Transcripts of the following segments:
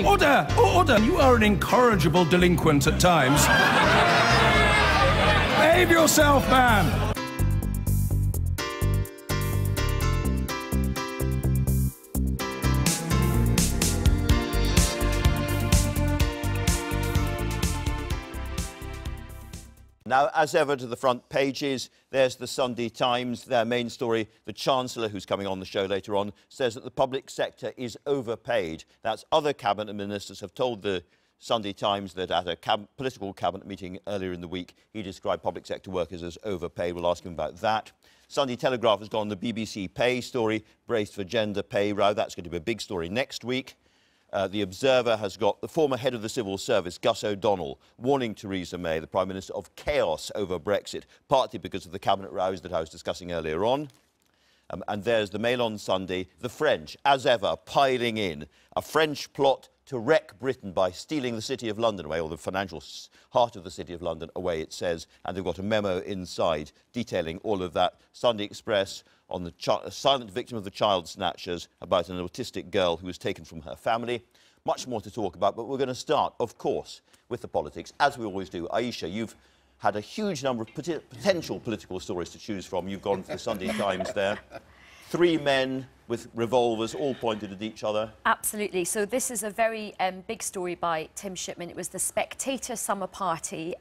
Order! Order! You are an incorrigible delinquent at times. Behave yourself, man! Now, as ever, to the front pages, there's the Sunday Times. Their main story, the Chancellor, who's coming on the show later on, says that the public sector is overpaid. That's other cabinet ministers have told the Sunday Times that at a political cabinet meeting earlier in the week, he described public sector workers as overpaid. We'll ask him about that. Sunday Telegraph has gone the BBC pay story, braced for gender pay row. That's going to be a big story next week. The Observer has got the former head of the civil service, Gus O'Donnell, warning Theresa May, the Prime Minister, of chaos over Brexit, partly because of the cabinet rows that I was discussing earlier on. And there's the Mail on Sunday, the French, as ever, piling in. A French plot to wreck Britain by stealing the City of London away, or the financial heart of the City of London away, it says. And they've got a memo inside detailing all of that. Sunday Express on the silent victim of the child snatchers, about an autistic girl who was taken from her family. Much more to talk about, but we're going to start, of course, with the politics, as we always do. Aisha, you've had a huge number of potential political stories to choose from. You've gone for the Sunday Times there. 3 men with revolvers all pointed at each other. Absolutely. So this is a very big story by Tim Shipman. It was the Spectator Summer Party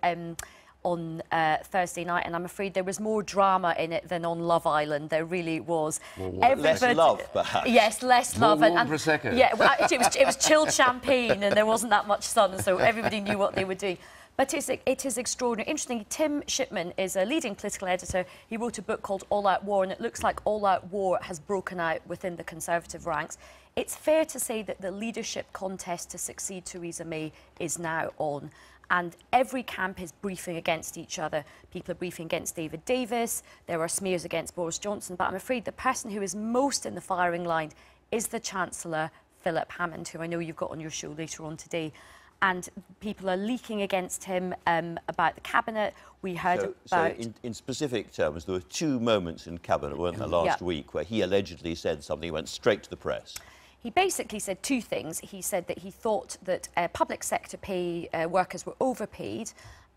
on Thursday night, and I'm afraid there was more drama in it than on Love Island. There really was. Less love, perhaps. Yes, less love. And Prosecco. Yeah, well, actually, it was chilled champagne, and there wasn't that much sun, so everybody knew what they were doing. But it is extraordinary. Interesting, Tim Shipman is a leading political editor. He wrote a book called All Out War, and it looks like All Out War has broken out within the Conservative ranks. It's fair to say that the leadership contest to succeed Theresa May is now on. And every camp is briefing against each other. People are briefing against David Davis. There are smears against Boris Johnson. But I'm afraid the person who is most in the firing line is the Chancellor, Philip Hammond, who I know you've got on your show later on today. And people are leaking against him about the Cabinet. We heard about... So in specific terms, there were 2 moments in Cabinet, weren't there, last week, where he allegedly said something, he went straight to the press. He basically said 2 things. He said that he thought that public sector workers were overpaid,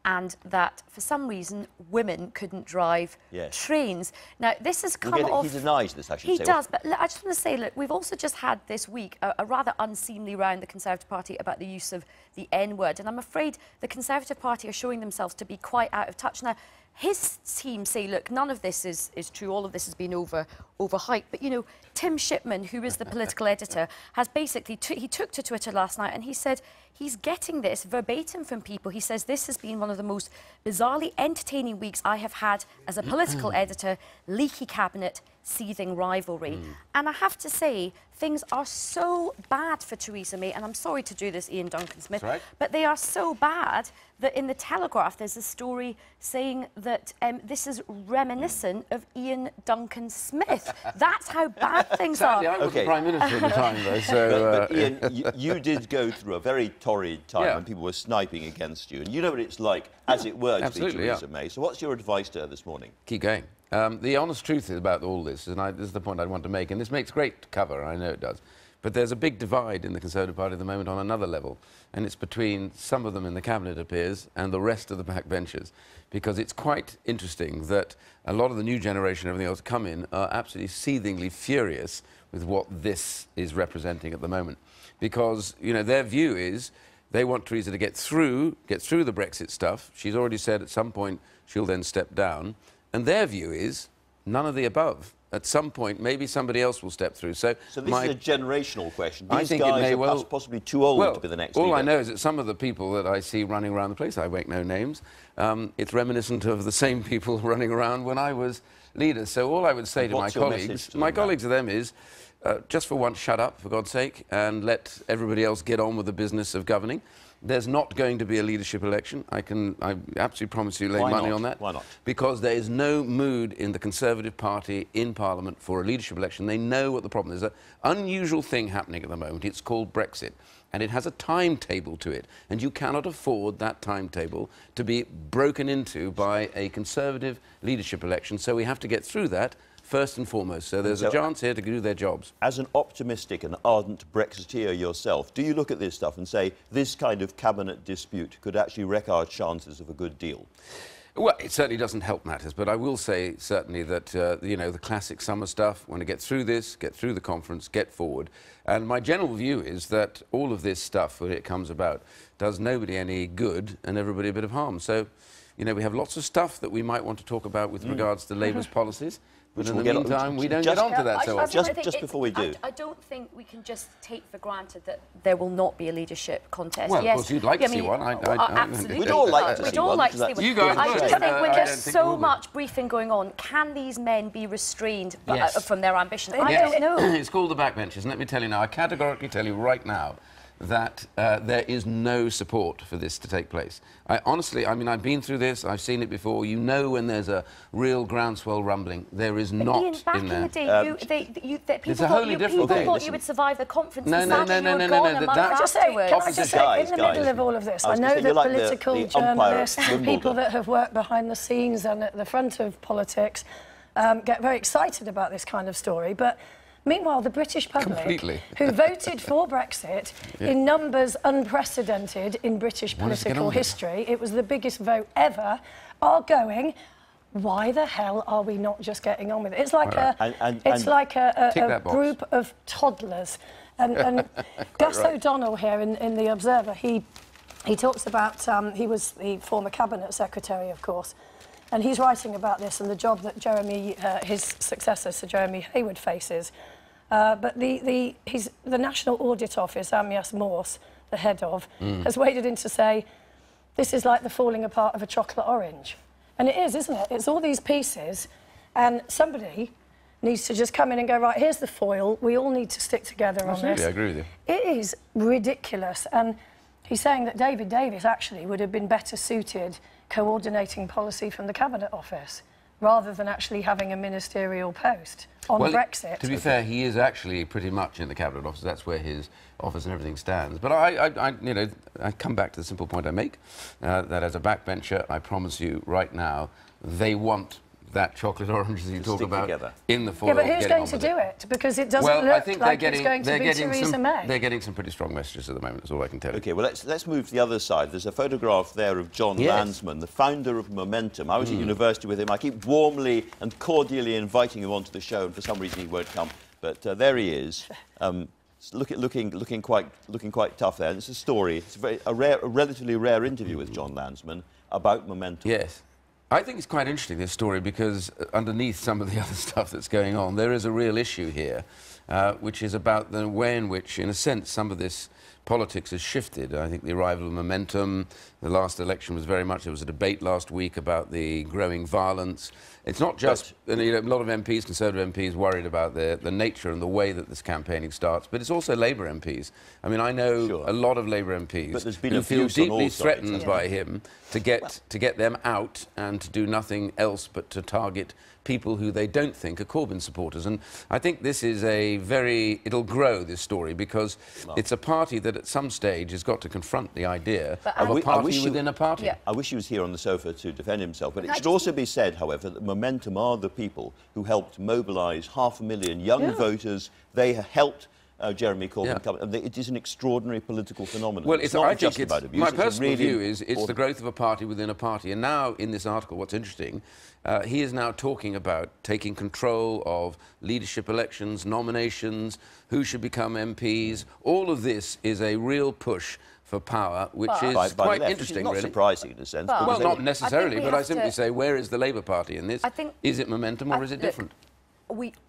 and that for some reason women couldn't drive trains. Now this has come off... He denies this, I should say. He does, but I just want to say, look, we've also just had this week a rather unseemly row in the Conservative Party about the use of the N-word, and I'm afraid the Conservative Party are showing themselves to be quite out of touch. Now, his team say, look, none of this is true, all of this has been overhyped. But, you know, Tim Shipman, who is the political editor, has basically... he took to Twitter last night and he said he's getting this verbatim from people. He says, this has been one of the most bizarrely entertaining weeks I have had as a political editor, leaky cabinet, seething rivalry. And I have to say, things are so bad for Theresa May, and I'm sorry to do this, Ian Duncan-Smith, but they are so bad that in the Telegraph there's a story saying that this is reminiscent of Ian Duncan-Smith. That's how bad things are. I was the Prime Minister at the time, though, so... But Ian, you did go through a very torrid time when people were sniping against you, and you know what it's like, as it were, to be Theresa May. So what's your advice to her this morning? Keep going. The honest truth is about all this, and this is the point I want to make, and this makes great cover, I know it does, but there's a big divide in the Conservative Party at the moment on another level, and it's between some of them in the Cabinet, appears, and the rest of the backbenchers, because it's quite interesting that a lot of the new generation and everything else come in are absolutely seethingly furious with what this is representing at the moment, because, you know, their view is they want Theresa to get through the Brexit stuff. She's already said at some point she'll then step down. And their view is none of the above. At some point, maybe somebody else will step through. So this is a generational question. These I think guys it may are possibly too old to be the next leader. All I know is that some of the people that I see running around the place, I won't know names, it's reminiscent of the same people running around when I was leader. So all I would say to my colleagues to them is, just for once, shut up, for God's sake, and let everybody else get on with the business of governing. There's not going to be a leadership election. I absolutely promise you, lay money on that. Why not? Because there is no mood in the Conservative Party in Parliament for a leadership election. They know what the problem is. There's an unusual thing happening at the moment. It's called Brexit, and it has a timetable to it, and you cannot afford that timetable to be broken into by a Conservative leadership election. So we have to get through that first and foremost. So there's a chance here to do their jobs. As an optimistic and ardent Brexiteer yourself, do you look at this stuff and say this kind of cabinet dispute could actually wreck our chances of a good deal? Well, it certainly doesn't help matters, but I will say certainly that, you know, the classic summer stuff, want to get through this, get through the conference, get forward. And my general view is that all of this stuff, when it comes about, does nobody any good and everybody a bit of harm. So, you know, we have lots of stuff that we might want to talk about with regards to Labour's policies. But in the meantime, we don't get on to that so often. Just before we do. I don't think we can just take for granted that there will not be a leadership contest. Well, yes, of course, you'd like to see one. Absolutely. We'd all like to see one. You guys I would. just think when there's so will be. much briefing going on, can these men be restrained from their ambition? Yes. I don't know. It's called the backbenchers, and let me tell you now, I categorically tell you right now that there is no support for this to take place. Honestly, I mean, I've been through this, I've seen it before. You know when there's a real groundswell rumbling. There is not Ian, back in there. In the day, people thought you would survive the conference. No. Can I just say, in the middle of all of this, I know that political journalists, people that have worked behind the scenes and at the front of politics get very excited about this kind of story, but meanwhile, the British public, who voted for Brexit in numbers unprecedented in British political history, it was the biggest vote ever, are going, why the hell are we not just getting on with it? It's like a group of toddlers. And Gus O'Donnell here in The Observer, he talks about, he was the former Cabinet Secretary, of course, and he's writing about this and the job that Jeremy, his successor, Sir Jeremy Hayward, faces. But the National Audit Office, Amyas Morse, the head of, has waded in to say, this is like the falling apart of a chocolate orange. And it is, isn't it? It's all these pieces, and somebody needs to just come in and go, right, here's the foil, we all need to stick together on this. I agree with you. It is ridiculous, and he's saying that David Davis actually would have been better suited coordinating policy from the Cabinet Office, rather than actually having a ministerial post on Brexit. To be fair, he is actually pretty much in the Cabinet Office. That's where his office and everything stands. But I come back to the simple point I make, that as a backbencher, I promise you right now, they want that chocolate orange that you talk about in the foil. Yeah, but who's going to do it? Because it doesn't look like it's going to be Theresa May. They're getting some pretty strong messages at the moment, that's all I can tell you. OK, well, let's move to the other side. There's a photograph there of John Landsman, the founder of Momentum. I was at university with him. I keep warmly and cordially inviting him onto the show, and for some reason he won't come. But there he is. Looking quite tough there. And it's a story. It's a relatively rare interview with John Landsman about Momentum. Yes. I think it's quite interesting, this story, because underneath some of the other stuff that's going on, there is a real issue here, which is about the way in which, in a sense, some of this politics has shifted. I think the arrival of Momentum, the last election was very much, there was a debate last week about the growing violence. It's not just, you know, a lot of MPs, Conservative MPs, worried about the nature and the way that this campaigning starts, but it's also Labour MPs. I mean, I know a lot of Labour MPs who feel deeply threatened by him to get them out and to do nothing else but to target people who they don't think are Corbyn supporters. And I think this is it'll grow, this story, because it's a party that at some stage has got to confront the idea of a party within a party. I wish he was here on the sofa to defend himself, but it should also be said, however, that Momentum are the people who helped mobilise 500,000 young voters. They helped Jeremy Corbyn come. And it is an extraordinary political phenomenon. Well, it's not just about abuse. My personal view is it's the growth of a party within a party. And now, in this article, what's interesting, he is now talking about taking control of leadership elections, nominations, who should become MPs. All of this is a real push for power, which is quite interesting, really. Not surprising in a sense. Well, not necessarily, but I simply say, where is the Labour Party in this? Is it Momentum or is it different?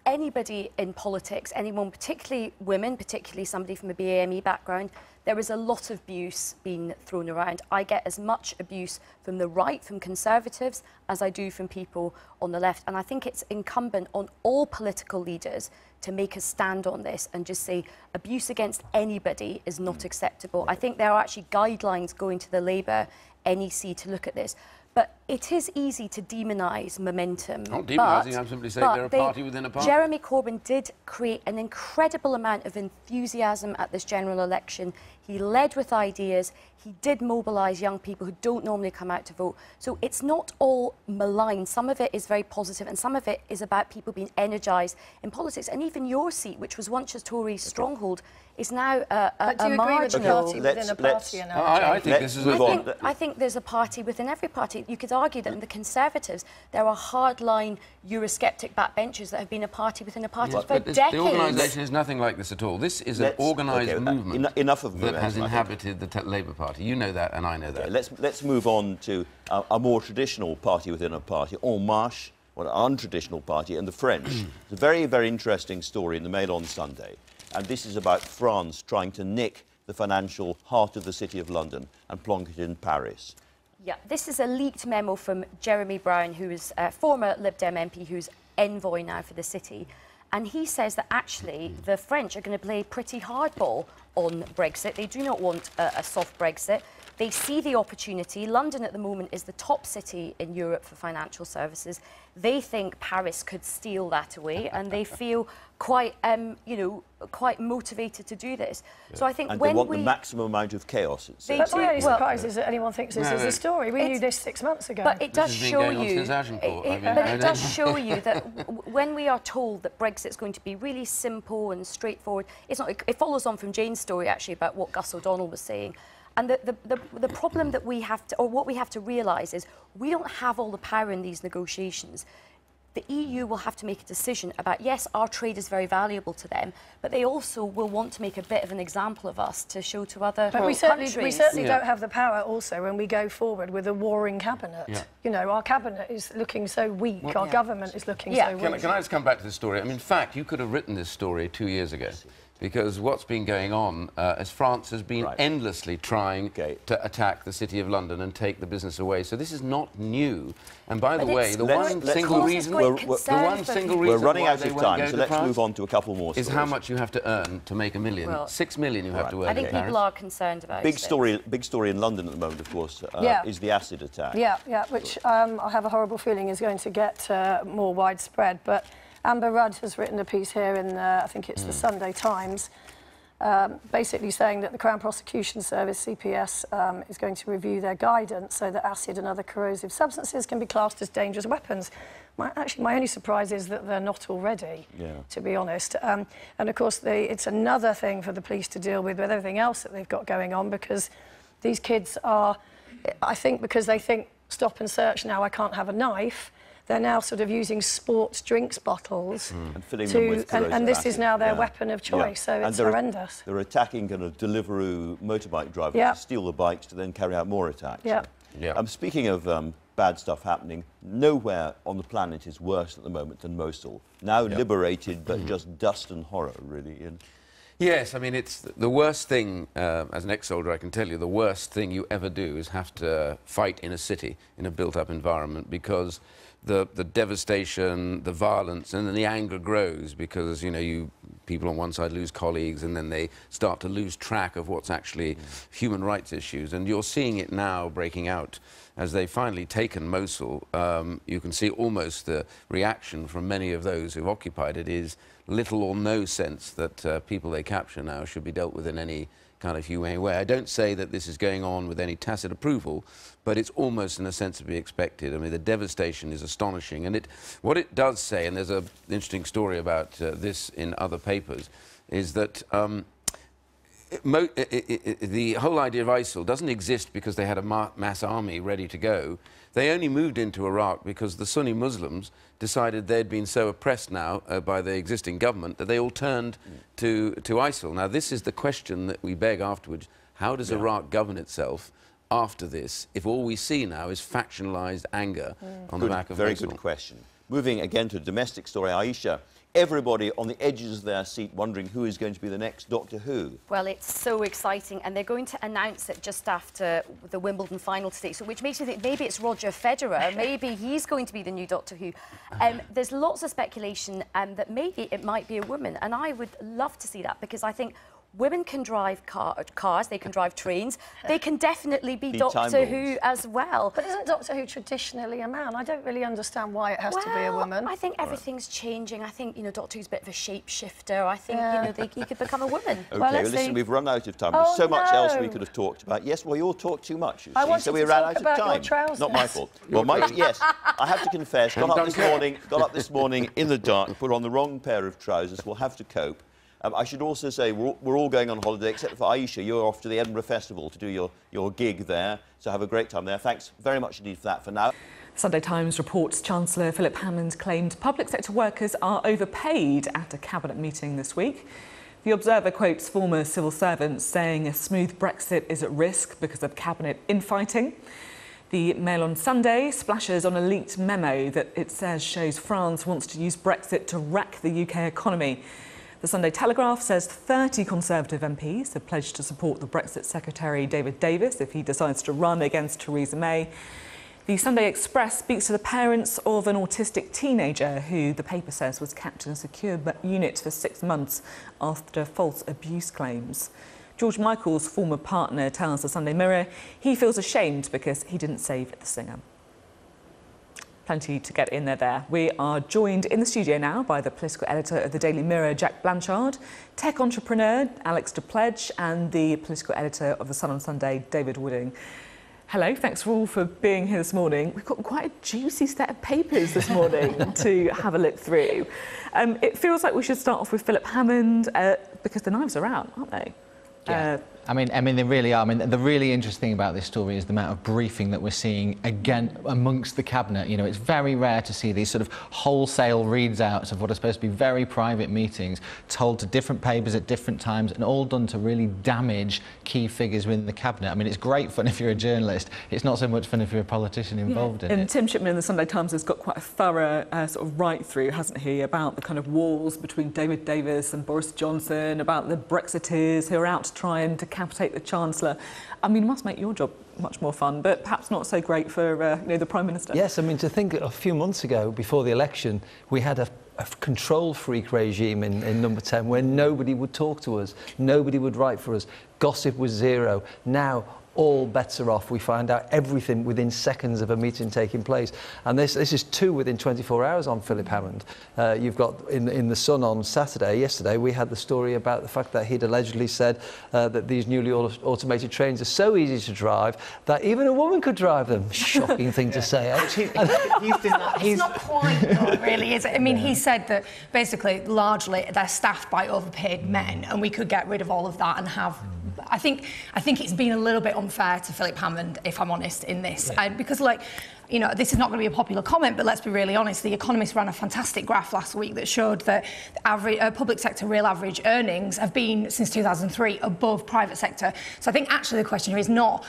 Anybody in politics, anyone, particularly women, particularly somebody from a BAME background, there is a lot of abuse being thrown around. I get as much abuse from the right, from Conservatives, as I do from people on the left. And I think it's incumbent on all political leaders to make a stand on this and just say abuse against anybody is not acceptable. I think there are actually guidelines going to the Labour NEC to look at this. But it is easy to demonise Momentum. Not demonising, I'm simply saying they're a party within a party. Jeremy Corbyn did create an incredible amount of enthusiasm at this general election. He led with ideas. He did mobilise young people who don't normally come out to vote. So it's not all malign. Some of it is very positive, and some of it is about people being energised in politics. And even your seat, which was once a Tory stronghold, is now but do you agree with the party within a party? I think this is I think there's a party within every party. You could argue that in the Conservatives, there are hardline Eurosceptic backbenchers that have been a party within a party for decades. The organisation is nothing like this at all. This is an organised movement that has inhabited the Labour Party. You know that, and I know that. Let's move on to a more traditional party within a party, En Marche, or an untraditional party, and the French. It's a very, very interesting story in the Mail on Sunday. And this is about France trying to nick the financial heart of the City of London and plonk it in Paris. Yeah, this is a leaked memo from Jeremy Brown, who is a former Lib Dem MP, who's envoy now for the city. And he says that actually the French are going to play pretty hardball on Brexit. They do not want a soft Brexit. They see the opportunity. London at the moment is the top city in Europe for financial services. They think Paris could steal that away, and they feel quite, quite motivated to do this. Yeah. So I think and when they want the maximum amount of chaos. That's my only surprise is that anyone thinks this is a story. We knew this 6 months ago. But it does show you. It does show you that when we are told that Brexit's going to be really simple and straightforward, it's not. It follows on from Jane's story actually about what Gus O'Donnell was saying. And the problem that we have to, or what we have to realise is, we don't have all the power in these negotiations. The EU will have to make a decision about, yes, our trade is very valuable to them, but they also will want to make a bit of an example of us to show to other countries. We certainly don't have the power also when we go forward with a warring cabinet. Yeah. You know, our cabinet is looking so weak, our government is looking so weak. Can I just come back to this story? I mean, in fact, you could have written this story 2 years ago. Because what's been going on as France has been endlessly trying to attack the City of London and take the business away. So this is not new. And by the way, the one single reason we're running out of time, so let's move on to a couple more stories. Is how much you have to earn to make $1 million. Well, 6 million you have to earn. I think people are concerned about big story in London at the moment, of course, is the acid attack. Yeah, which I have a horrible feeling is going to get more widespread. But Amber Rudd has written a piece here in, I think it's the Sunday Times, basically saying that the Crown Prosecution Service, CPS, is going to review their guidance so that acid and other corrosive substances can be classed as dangerous weapons. Actually, my only surprise is that they're not already, to be honest. And, of course, it's another thing for the police to deal with everything else that they've got going on, because these kids are, I think, because they think, stop and search now, I can't have a knife, they're now sort of using sports drinks bottles and filling them with corrosive and this acid. is now their weapon of choice, so it's horrendous. They're attacking kind of Deliveroo motorbike drivers to steal the bikes to then carry out more attacks. Speaking of bad stuff happening, nowhere on the planet is worse at the moment than Mosul. Now liberated, but just dust and horror, really. Yes, I mean, it's the worst thing, as an ex-soldier, I can tell you, the worst thing you ever do is have to fight in a city, in a built-up environment, because the devastation, the violence, and then the anger grows because, you know, people on one side lose colleagues and then they start to lose track of what's actually human rights issues. And you're seeing it now breaking out. As they've finally taken Mosul, you can see almost the reaction from many of those who've occupied it is little or no sense that people they capture now should be dealt with in any kind of humane way. I don't say that this is going on with any tacit approval, but it's almost in a sense to be expected. I mean, the devastation is astonishing. And what it does say, and there's an interesting story about this in other papers, is that the whole idea of ISIL doesn't exist because they had a mass army ready to go. They only moved into Iraq because the Sunni Muslims decided they'd been so oppressed now by the existing government that they all turned to ISIL. Now, this is the question that we beg afterwards. How does Iraq govern itself after this, if all we see now is factionalised anger on the back of Very Mosul? good question. Moving again to a domestic story, Aisha. Everybody on the edges of their seat wondering who is going to be the next Doctor Who. Well, it's so exciting, and they're going to announce it just after the Wimbledon final today, so which makes me think maybe it's Roger Federer, maybe he's going to be the new Doctor Who. There's lots of speculation that maybe it might be a woman, and I would love to see that, because I think Women can drive cars, they can drive trains, they can definitely be Doctor Who as well. But isn't Doctor Who traditionally a man? I don't really understand why it has to be a woman. I think everything's changing. I think, you know, Doctor Who's a bit of a shapeshifter. I think, you know, he could become a woman. OK, well, listen, we've run out of time. There's so much else we could have talked about. Yes, well, you all talk too much, you see, so we ran out of time. Not my fault. Well, yes, I have to confess, got up this morning in the dark, put on the wrong pair of trousers. We'll have to cope. I should also say we're all going on holiday, except for Aisha. You're off to the Edinburgh Festival to do your gig there, so have a great time there. Thanks very much indeed for that for now. Sunday Times reports Chancellor Philip Hammond claimed public sector workers are overpaid at a cabinet meeting this week. The Observer quotes former civil servants saying a smooth Brexit is at risk because of cabinet infighting. The Mail on Sunday splashes on a leaked memo that it says shows France wants to use Brexit to wreck the UK economy. The Sunday Telegraph says 30 Conservative MPs have pledged to support the Brexit Secretary David Davis if he decides to run against Theresa May. The Sunday Express speaks to the parents of an autistic teenager who the paper says was kept in a secure unit for 6 months after false abuse claims. George Michael's former partner tells the Sunday Mirror he feels ashamed because he didn't save the singer. Plenty to get in there. We are joined in the studio now by the political editor of the Daily Mirror, Jack Blanchard, tech entrepreneur Alex de Pledge, and the political editor of the Sun on Sunday, David Wooding. Hello, thanks all for being here this morning. We've got quite a juicy set of papers this morning to have a look through. It feels like we should start off with Philip Hammond because the knives are out, aren't they? Yeah. I mean, they really are. I mean, the really interesting thing about this story is the amount of briefing that we're seeing again amongst the cabinet. You know, it's very rare to see these sort of wholesale readouts of what are supposed to be very private meetings told to different papers at different times and all done to really damage key figures within the cabinet. I mean, it's great fun if you're a journalist. It's not so much fun if you're a politician involved in it. And Tim Shipman in the Sunday Times has got quite a thorough sort of write-through, hasn't he, about the kind of wars between David Davis and Boris Johnson, about the Brexiteers who are out to try and decapitate the Chancellor. I mean, it must make your job much more fun, but perhaps not so great for you know, the Prime Minister. Yes, I mean, to think a few months ago, before the election, we had a control freak regime in Number 10 where nobody would talk to us, nobody would write for us, gossip was zero. Now, all bets are off. We find out everything within seconds of a meeting taking place. And this is 2 within 24 hours on Philip Hammond. You've got in The Sun on yesterday, we had the story about the fact that he'd allegedly said that these newly automated trains are so easy to drive that even a woman could drive them. Shocking thing to say, eh? It's not quite though, really, is it? I mean, he said that basically, largely, they're staffed by overpaid men, and we could get rid of all of that and have... I think it's been a little bit unfair to Philip Hammond, if I'm honest, in this. Yeah. Because, like, you know, this is not going to be a popular comment, but let's be really honest. The Economist ran a fantastic graph last week that showed that average, public sector real average earnings have been, since 2003, above private sector. So I think actually the question here is not,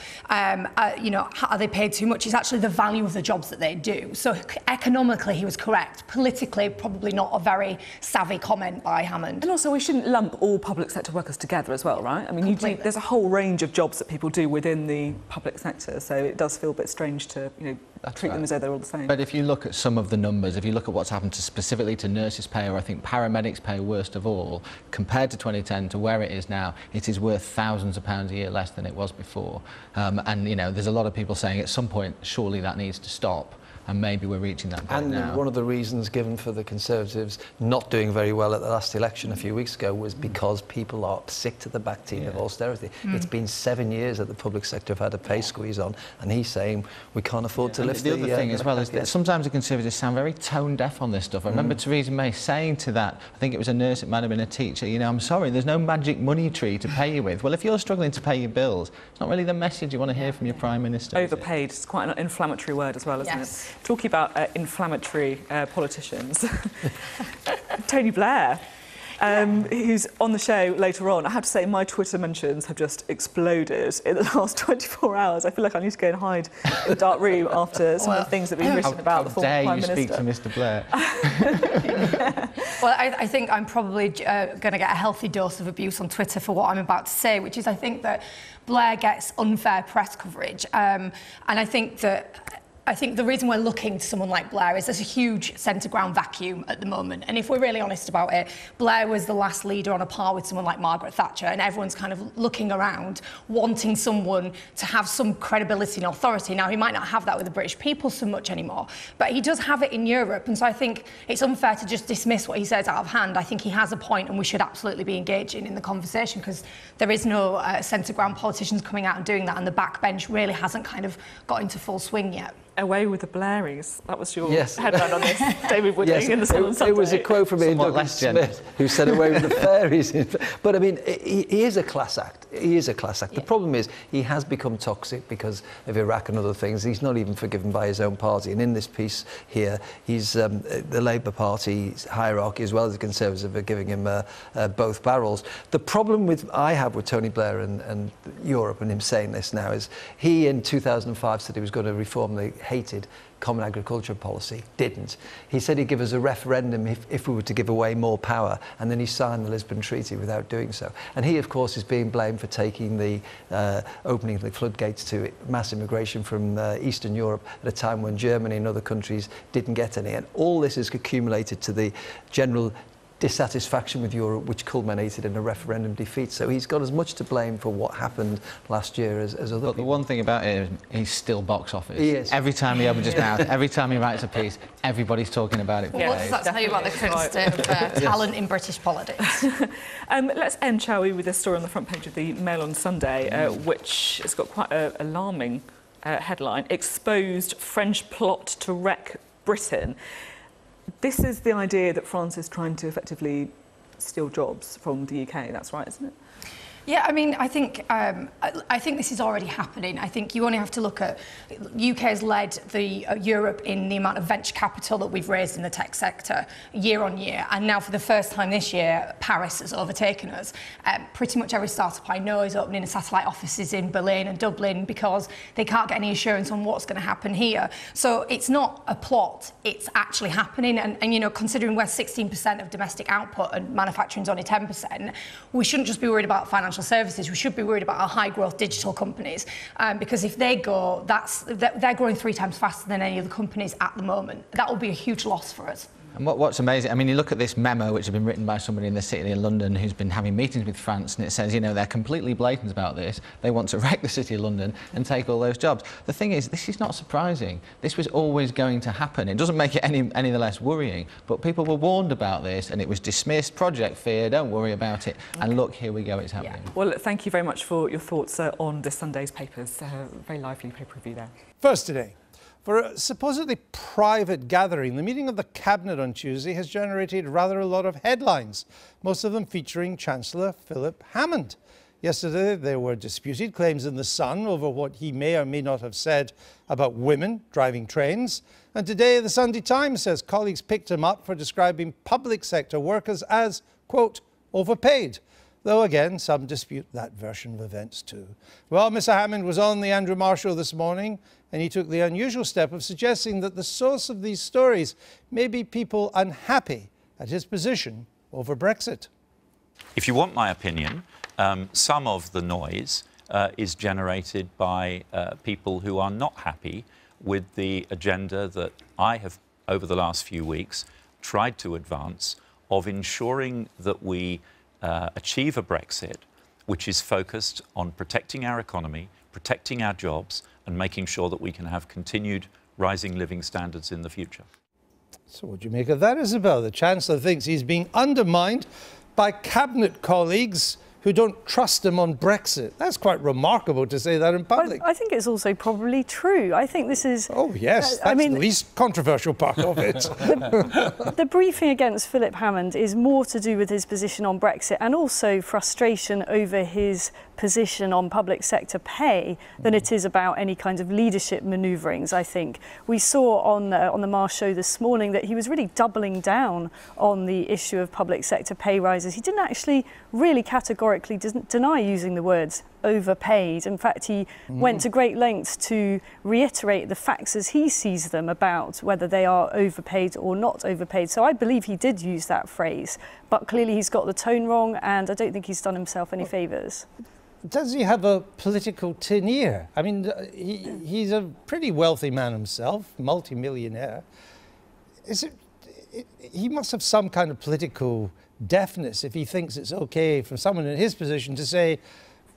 you know, are they paid too much? It's actually the value of the jobs that they do. So economically, he was correct. Politically, probably not a very savvy comment by Hammond. And also, we shouldn't lump all public sector workers together as well, right? I mean, there's a whole range of jobs that people do within the public sector, so it does feel a bit strange to, you know, treat them as though they're all the same. But if you look at some of the numbers, if you look at what's happened specifically to nurses' pay, or I think paramedics' pay worst of all, compared to 2010 to where it is now, it is worth thousands of pounds a year less than it was before. And, you know, there's a lot of people saying at some point, surely that needs to stop. And maybe we're reaching that point now. And one of the reasons given for the Conservatives not doing very well at the last election a few weeks ago was because people are sick to the back teeth of austerity. It's been 7 years that the public sector have had a pay squeeze on, and he's saying we can't afford to lift the other thing as well is that sometimes the Conservatives sound very tone deaf on this stuff. I remember Theresa May saying to that, I think it was a nurse, it might have been a teacher, you know, I'm sorry, there's no magic money tree to pay you with. Well, if you're struggling to pay your bills, it's not really the message you want to hear from your Prime Minister. Overpaid, it's quite an inflammatory word as well, isn't it? Talking about inflammatory politicians, Tony Blair, who's on the show later on. I have to say, my Twitter mentions have just exploded in the last 24 hours. I feel like I need to go and hide in a dark room after some of the things that have been written about the former Prime Minister. How dare you speak to Mr Blair? Well, I think I'm probably going to get a healthy dose of abuse on Twitter for what I'm about to say, which is I think that Blair gets unfair press coverage. And I think that I think the reason we're looking to someone like Blair is there's a huge centre ground vacuum at the moment. And if we're really honest about it, Blair was the last leader on a par with someone like Margaret Thatcher, and everyone's kind of looking around, wanting someone to have some credibility and authority. Now, he might not have that with the British people so much anymore, but he does have it in Europe. And so I think it's unfair to just dismiss what he says out of hand. I think he has a point, and we should absolutely be engaging in the conversation, because there is no centre ground politicians coming out and doing that, and the backbench really hasn't kind of got into full swing yet. Away with the Blairies. That was your headline on this, David Wooding, in the Sun on Sunday. It was a quote from Ian Douglas Smith, who said away with the fairies. But I mean, he is a class act. He is a class act. The problem is he has become toxic because of Iraq and other things. He's not even forgiven by his own party. And in this piece here, he's the Labour Party's hierarchy as well as the Conservatives are giving him both barrels. The problem I have with Tony Blair and Europe and him saying this now is he in 2005 said he was going to reform the hated Common Agricultural Policy, didn't. He said he'd give us a referendum if we were to give away more power, and then he signed the Lisbon Treaty without doing so. And he, of course, is being blamed for taking the opening of the floodgates to mass immigration from Eastern Europe at a time when Germany and other countries didn't get any. And all this has accumulated to the general dissatisfaction with Europe, which culminated in a referendum defeat. So he's got as much to blame for what happened last year as other people. But the one thing about it is he's still box office. He is. Every time he opens his mouth, every time he writes a piece, everybody's talking about it. Well, what does that tell you about the current state of talent in British politics? Let's end, shall we, with this story on the front page of the Mail on Sunday, which has got quite an alarming headline: Exposed French Plot to Wreck Britain. This is the idea that France is trying to effectively steal jobs from the UK. That's right, isn't it? Yeah, I mean, I think this is already happening. I think you only have to look at UK has led the Europe in the amount of venture capital that we've raised in the tech sector year on year, and now for the first time this year, Paris has overtaken us. Pretty much every startup I know is opening satellite offices in Berlin and Dublin because they can't get any assurance on what's going to happen here. So it's not a plot; it's actually happening. And you know, considering we're 16% of domestic output and manufacturing is only 10%, we shouldn't just be worried about financial services. We should be worried about our high-growth digital companies, because if they go, they're growing 3 times faster than any of the companies at the moment. That will be a huge loss for us. And what's amazing, I mean, you look at this memo which has been written by somebody in the city of London who's been having meetings with France, and it says, you know, they're completely blatant about this. They want to wreck the city of London and take all those jobs. The thing is, this is not surprising. This was always going to happen. It doesn't make it any the less worrying, but people were warned about this and it was dismissed. Project Fear, don't worry about it. Okay. And look, here we go, it's happening. Yeah. Well, thank you very much for your thoughts on this Sunday's papers. Very lively paper review there. First today. For a supposedly private gathering, the meeting of the Cabinet on Tuesday has generated rather a lot of headlines, most of them featuring Chancellor Philip Hammond. Yesterday, there were disputed claims in The Sun over what he may or may not have said about women driving trains. And today, the Sunday Times says colleagues picked him up for describing public sector workers as, quote, overpaid. Though again, some dispute that version of events too. Well, Mr. Hammond was on the Andrew Marr show this morning, and he took the unusual step of suggesting that the source of these stories may be people unhappy at his position over Brexit. If you want my opinion, some of the noise is generated by people who are not happy with the agenda that I have, over the last few weeks, tried to advance of ensuring that we achieve a Brexit which is focused on protecting our economy, protecting our jobs, and making sure that we can have continued rising living standards in the future. So what do you make of that, Isabel? The Chancellor thinks he's being undermined by Cabinet colleagues who don't trust him on Brexit. That's quite remarkable to say that in public. I think it's also probably true. I think this is... Oh, yes, that's the least controversial part of it. The briefing against Philip Hammond is more to do with his position on Brexit and also frustration over his position on public sector pay than it is about any kind of leadership manoeuvrings, I think. We saw on the Marr show this morning that he was really doubling down on the issue of public sector pay rises. He didn't actually really categorically deny using the words overpaid. In fact, he went to great lengths to reiterate the facts as he sees them about whether they are overpaid or not overpaid. So I believe he did use that phrase, but clearly he's got the tone wrong, and I don't think he's done himself any favours. does he have a political tenure? I mean, he's a pretty wealthy man himself, multi-millionaire. He must have some kind of political deafness if he thinks it's okay for someone in his position to say,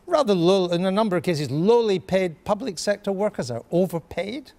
rather low, in a number of cases, lowly paid public sector workers are overpaid.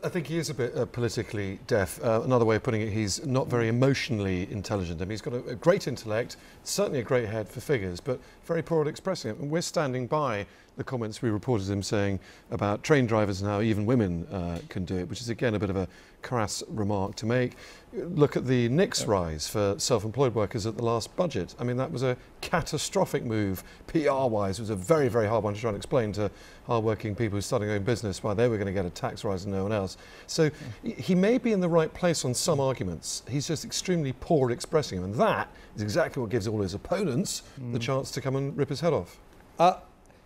I think he is a bit politically deaf. Another way of putting it, he's not very emotionally intelligent. I mean, he's got a great intellect, certainly a great head for figures, but very poor at expressing it. And we're standing by the comments we reported him saying about train drivers and how even women can do it, which is again a bit of a crass remark to make. Look at the NICS rise for self-employed workers at the last budget. I mean, that was a catastrophic move, PR-wise. It was a very, very hard one to try and explain to hard-working people who started their own business why they were going to get a tax rise and no one else. So he may be in the right place on some arguments. He's just extremely poor at expressing them, and that is exactly what gives all his opponents the chance to come and rip his head off.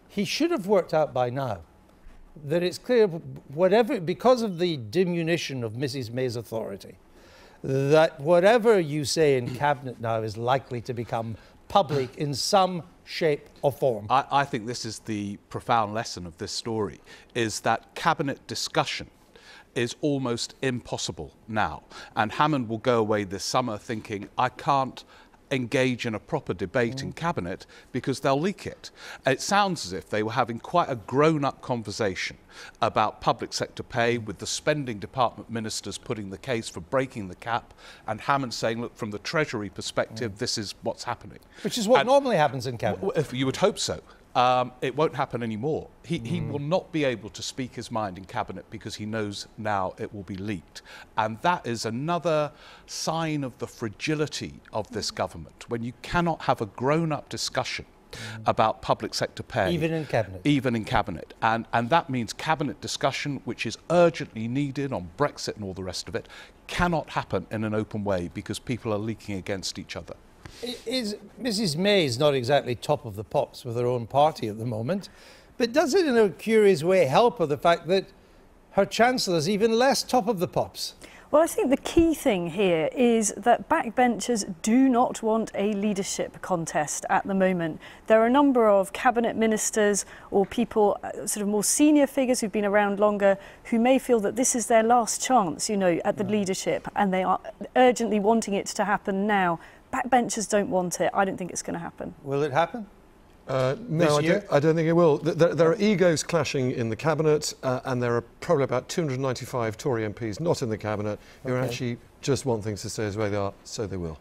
He should have worked out by now that it's clear, because of the diminution of Mrs. May's authority, that whatever you say in Cabinet now is likely to become public in some shape or form. I think this is the profound lesson of this story, is that Cabinet discussion is almost impossible now. And Hammond will go away this summer thinking, I can't engage in a proper debate in Cabinet because they'll leak it. It sounds as if they were having quite a grown-up conversation about public sector pay, with the spending department ministers putting the case for breaking the cap and Hammond saying, look, from the Treasury perspective, this is what's happening. Which is what normally happens in Cabinet. If you would hope so. It won't happen anymore. He will not be able to speak his mind in Cabinet because he knows now it will be leaked. And that is another sign of the fragility of this government, when you cannot have a grown-up discussion about public sector pay. Even in Cabinet. Even in Cabinet. And that means Cabinet discussion, which is urgently needed on Brexit and all the rest of it, cannot happen in an open way because people are leaking against each other. Mrs. May is not exactly top of the pops with her own party at the moment, but does it in a curious way help her the fact that her Chancellor is even less top of the pops? Well, I think the key thing here is that backbenchers do not want a leadership contest at the moment. There are a number of cabinet ministers or people, sort of more senior figures who've been around longer, who may feel that this is their last chance, you know, at the leadership, and they are urgently wanting it to happen now. Backbenchers don't want it. I don't think it's going to happen. Will it happen? No, I don't think it will. There are egos clashing in the Cabinet, and there are probably about 295 Tory MPs not in the Cabinet who actually just want things to stay as way they are, so they will.